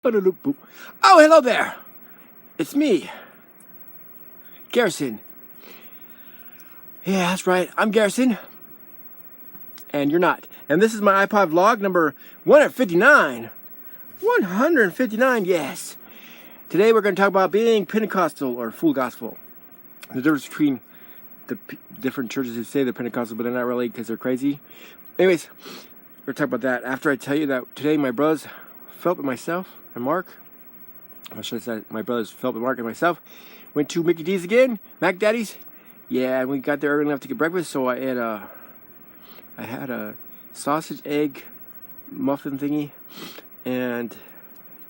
Oh, hello there. It's me, Garrison. Yeah, that's right. I'm Garrison. And you're not. And this is my iPod vlog number 159. 159, yes. Today we're going to talk about being Pentecostal or full gospel. The difference between the different churches who say they're Pentecostal, but they're not really because they're crazy. Anyways, we're going to talk about that after I tell you that today my brothers, Philip and myself, and Mark, I should say my brothers Philip and Mark and myself, went to Mickey D's again, Mac Daddy's. Yeah, and we got there early enough to get breakfast, so I had a sausage egg muffin thingy and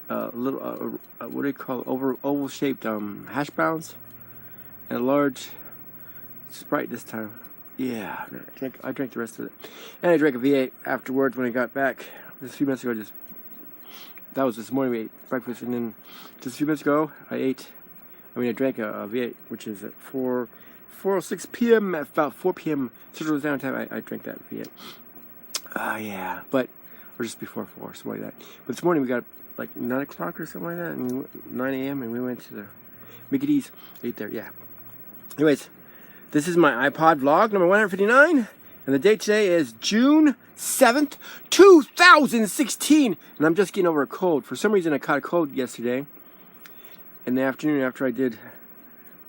a little what do you call it, oval shaped hash browns and a large Sprite this time. Yeah, I drank the rest of it, and I drank a V8 afterwards when I got back. Just a few minutes ago, that was this morning. We ate breakfast, and then just a few minutes ago I drank a V8, which is at 4:06 p.m. At about 4 p.m. Central Standard Time, I drank that V8. Yeah, or just before 4, something like that. But this morning we got like 9 o'clock or something like that, and 9 a.m. and we went to the Mickey D's, ate there, yeah. Anyways, this is my iPod vlog number 159, and the date today is June 7th, 2016, and I'm just getting over a cold. For some reason I caught a cold yesterday in the afternoon after I did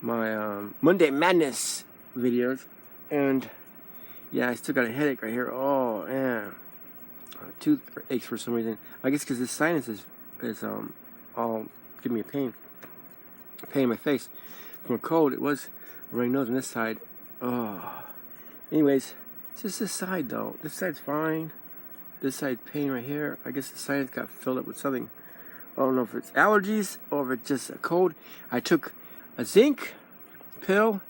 my Monday Madness videos, and yeah, I still got a headache right here. Oh, yeah, tooth aches for some reason. I guess because this sinus is all giving me a pain in my face from a cold. It was running nose on this side. Oh, anyways, it's just this side though. This side's fine. This side's pain right here. I guess the sinus got filled up with something. I don't know if it's allergies or if it's just a cold. I took a zinc pill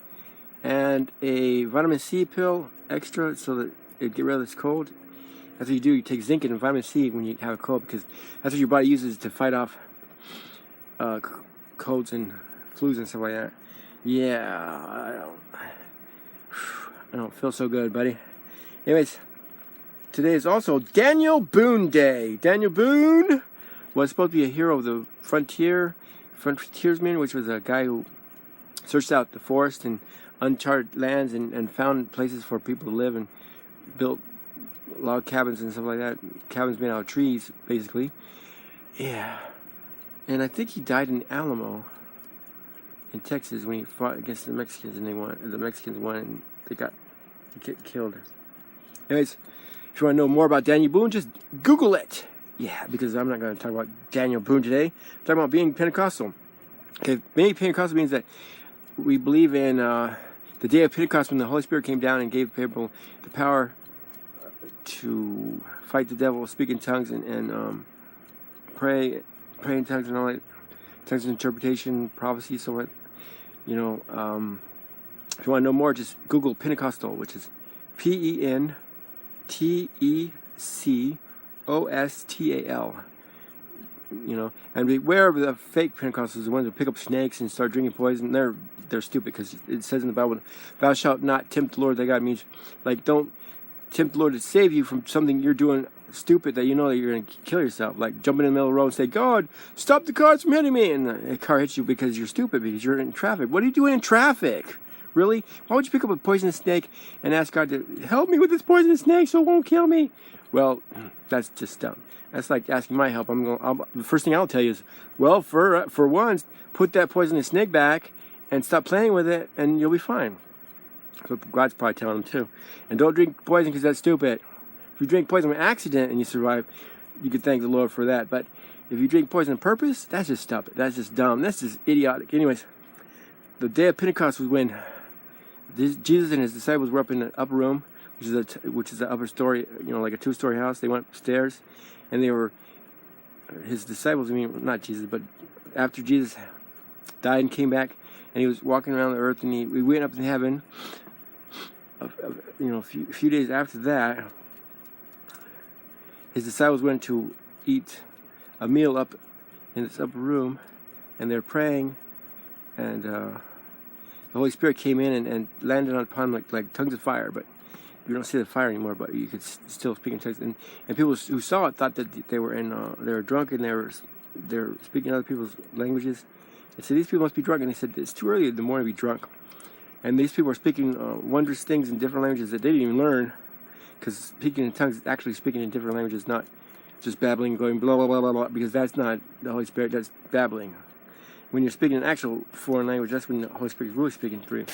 and a vitamin C pill extra so that it get rid of this cold. That's what you do. You take zinc and vitamin C when you have a cold, because that's what your body uses to fight off colds and flus and stuff like that. Yeah, I don't feel so good, buddy. Anyways, today is also Daniel Boone Day. Daniel Boone was supposed to be a hero of the frontiersman, which was a guy who searched out the forest and uncharted lands and found places for people to live and built log cabins and stuff like that. Cabins made out of trees, basically. Yeah. And I think he died in Alamo in Texas when he fought against the Mexicans, and the Mexicans won and they got killed. Anyways, if you want to know more about Daniel Boone, just Google it. Yeah, because I'm not going to talk about Daniel Boone today. I'm talking about being Pentecostal. Okay, being Pentecostal means that we believe in the day of Pentecost, when the Holy Spirit came down and gave people the power to fight the devil, speak in tongues, and pray in tongues and all that, tongues of interpretation, prophecy. So what, if you want to know more, just Google Pentecostal, which is Pentecostal. And beware of the fake Pentecostals, the ones who pick up snakes and start drinking poison. They're stupid, because it says in the Bible, "Thou shalt not tempt the Lord thy God." Means, like, don't tempt the Lord to save you from something you're doing stupid that you know that you're going to kill yourself. Like jumping in the middle of the road and say, "God, stop the cars from hitting me," and the car hits you because you're stupid, because you're in traffic. What are you doing in traffic? Really? Why would you pick up a poisonous snake and ask God to help me with this poisonous snake so it won't kill me? Well, that's just dumb. That's like asking my help. The first thing I'll tell you is, well, for once, put that poisonous snake back and stop playing with it, and you'll be fine. So God's probably telling them too. And don't drink poison, because that's stupid. If you drink poison by accident and you survive, you can thank the Lord for that. But if you drink poison on purpose, that's just stupid. That's just dumb. That's just idiotic. Anyways, the day of Pentecost was when Jesus and his disciples were up in the upper room, which is the upper story, like a 2-story house. They went upstairs, and his disciples. Not Jesus, but after Jesus died and came back, and he was walking around the earth, and we went up in heaven. A few days after that, his disciples went to eat a meal up in this upper room, and they're praying, and the Holy Spirit came in and landed upon them like tongues of fire. But you don't see the fire anymore, but you could still speak in tongues. And people who saw it thought that they were drunk and they were they're speaking other people's languages. I said, these people must be drunk. And they said, it's too early in the morning to be drunk. And these people are speaking wondrous things in different languages that they didn't even learn. Because speaking in tongues is actually speaking in different languages, not just babbling, going blah, blah, blah, blah, blah. Because that's not the Holy Spirit, that's babbling. When you're speaking an actual foreign language, that's when the Holy Spirit is really speaking through you.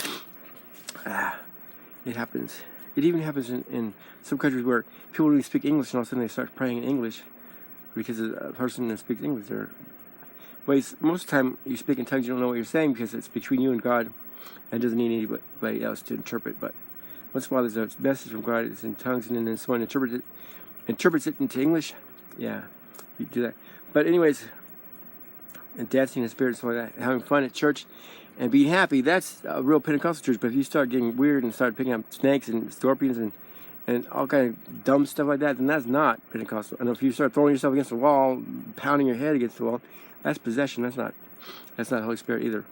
It happens. It even happens in some countries where people really speak English and all of a sudden they start praying in English because a person that speaks English there. But most of the time you speak in tongues, you don't know what you're saying because it's between you and God and doesn't need anybody else to interpret. But once in a while there's a message from God, it's in tongues, and then someone interprets it into English. Yeah, you do that. But anyways, and dancing in the spirit and stuff like that, having fun at church and being happy, that's a real Pentecostal church. But if you start getting weird and start picking up snakes and scorpions and all kind of dumb stuff like that, then that's not Pentecostal. And if you start throwing yourself against the wall, pounding your head against the wall, that's possession. That's not the Holy Spirit either.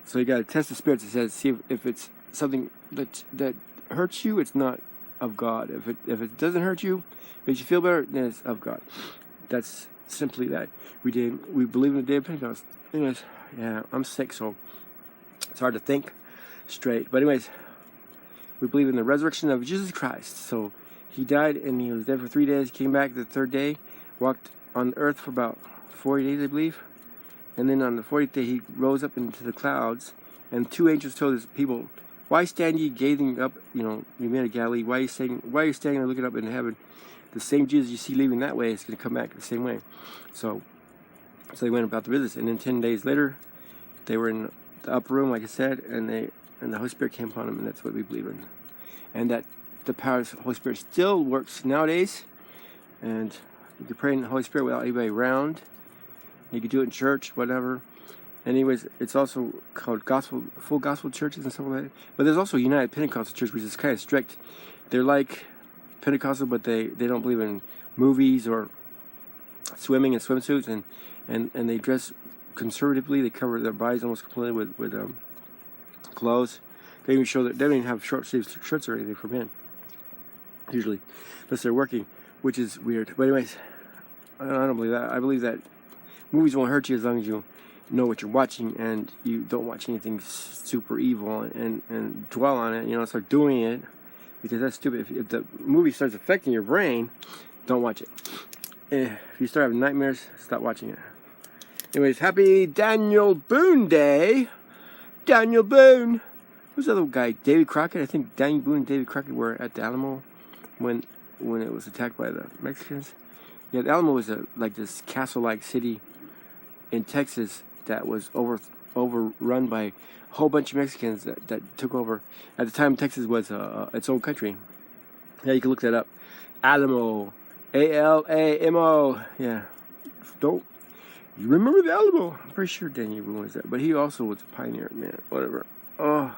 So you got to test the spirits. It says, see if it's something that hurts you, it's not of God. If it doesn't hurt you, makes you feel better, then it's of God. That's simply that. We believe in the day of Pentecost. Anyways, yeah, I'm sick, so it's hard to think straight. But anyways, we believe in the resurrection of Jesus Christ. So he died and he was dead for 3 days, came back the third day, walked on earth for about 40 days, I believe. And then on the 40th day, he rose up into the clouds, and 2 angels told his people, why stand ye gazing up, you men of Galilee, why are you standing and looking up into heaven? The same Jesus you see leaving that way is going to come back the same way. So they went about the business, and then 10 days later, they were in the upper room, like I said, and the Holy Spirit came upon them, and that's what we believe in. And that the power of the Holy Spirit still works nowadays, and you can pray in the Holy Spirit without anybody around. You can do it in church, whatever. Anyways, it's also called full gospel churches and stuff like that. But there's also United Pentecostal Church, which is kind of strict. They're like Pentecostal, but they don't believe in movies or swimming in swimsuits, and they dress conservatively. They cover their bodies almost completely with clothes. They even show that they don't even have short sleeves shirts or anything for men, usually, unless they're working, which is weird. But anyways, I don't believe that. I believe that movies won't hurt you as long as you know what you're watching and you don't watch anything super evil and dwell on it, start doing it, because that's stupid. If the movie starts affecting your brain, don't watch it. If you start having nightmares, stop watching it. Anyways, happy Daniel Boone Day. Daniel Boone. Who's the other guy? David Crockett. I think Daniel Boone and David Crockett were at the Alamo when it was attacked by the Mexicans. Yeah, the Alamo was like this castle-like city in Texas that was overrun by a whole bunch of Mexicans that took over. At the time, Texas was its own country. Yeah, you can look that up. Alamo. A-L-A-M-O. Yeah. You remember the Alamo? I'm pretty sure Daniel Boone was that. But he also was a pioneer, man. Whatever. Oh,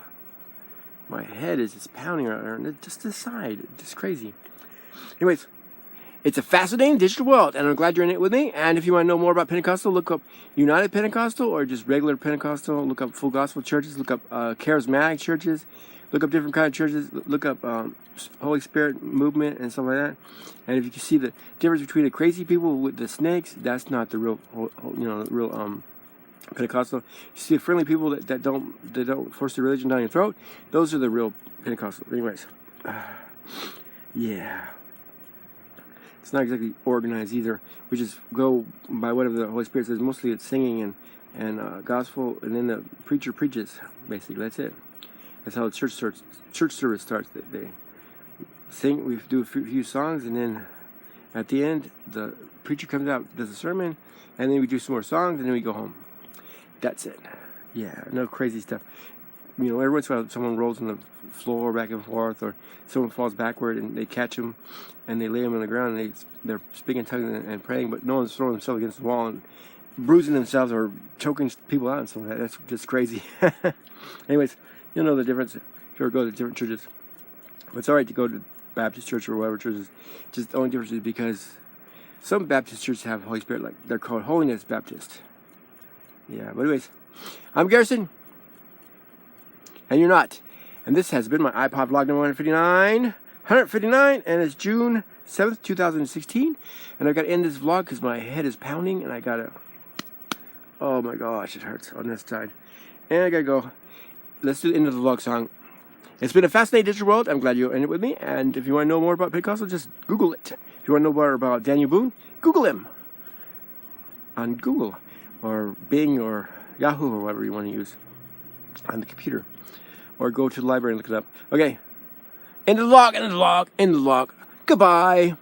my head is just pounding right there. And just this side. Just crazy. Anyways. It's a fascinating digital world, and I'm glad you're in it with me. And if you want to know more about Pentecostal, look up United Pentecostal or just regular Pentecostal. Look up full gospel churches. Look up charismatic churches. Look up different kind of churches. Look up Holy Spirit movement and stuff like that. And if you can see the difference between the crazy people with the snakes, that's not the real, Pentecostal. You see the friendly people that don't force the religion down your throat. Those are the real Pentecostal. Anyways, yeah. It's not exactly organized either. We just go by whatever the Holy Spirit says. Mostly it's singing and gospel, and then the preacher preaches. Basically, that's it. That's how the church service starts. They sing. We do a few songs, and then at the end, the preacher comes out, does a sermon, and then we do some more songs, and then we go home. That's it. Yeah, no crazy stuff. Every once in a while someone rolls on the floor back and forth, or someone falls backward and they catch them and they lay them on the ground and they're speaking in tongues and praying, but no one's throwing themselves against the wall and bruising themselves or choking people out and stuff like that. That's just crazy. Anyways, you'll know the difference if you ever go to different churches. But it's alright to go to Baptist church or whatever churches. Just the only difference is because some Baptist churches have Holy Spirit, like they're called Holiness Baptist. Yeah, but anyways, I'm Garrison. And you're not. And this has been my iPod vlog number 159, and it's June 7th, 2016. And I've got to end this vlog because my head is pounding, and I got to Oh my gosh, it hurts on this side. And I gotta go. Let's do the end of the vlog song. It's been a fascinating digital world. I'm glad you're in it with me. And if you want to know more about Pentecostal, just Google it. If you want to know more about Daniel Boone, Google him on Google or Bing or Yahoo or whatever you want to use on the computer. Or go to the library and look it up. Okay. End of the vlog, end of the vlog, end of the vlog. Goodbye.